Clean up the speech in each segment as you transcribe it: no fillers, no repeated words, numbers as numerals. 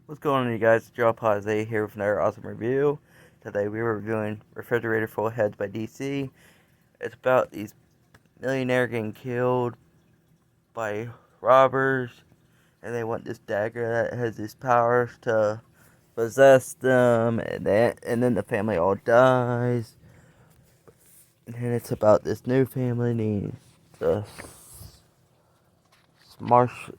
What's going on, you guys? Joe Pazzi here with another awesome review. Today we were reviewing Refrigerator Full of Heads by DC. It's about these millionaires getting killed by robbers, and they want this dagger that has these powers to possess them, and then the family all dies. And it's about this new family needs the marsh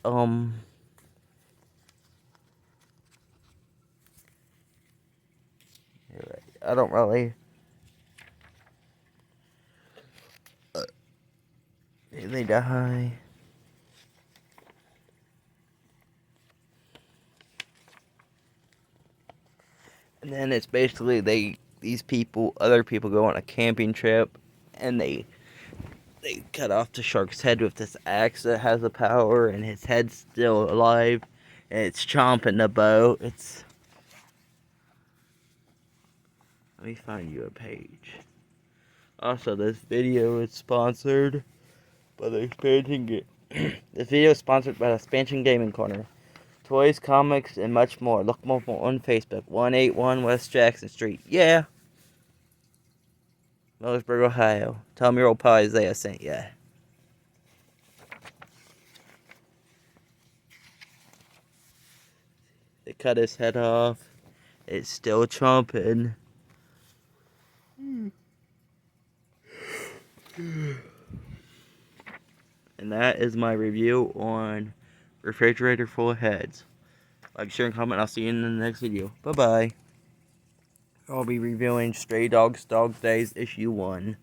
I don't really they die. And then it's basically other people go on a camping trip, and they cut off the shark's head with this axe that has a power, and his head's still alive, and it's chomping the boat. Let me find you a page. Also, this video is sponsored by the Expansion Game. This video is sponsored by the Expansion Gaming Corner. Toys, comics, and much more. Look more on Facebook. 181 West Jackson Street. Yeah. Millersburg, Ohio. Tell me your old pal Isaiah sent ya. They cut his head off. It's still chomping. And that is my review on Refrigerator Full of Heads. Like, share, and comment. I'll see you in the next video. Bye-bye. I'll be reviewing Stray Dogs Dog Days issue 1.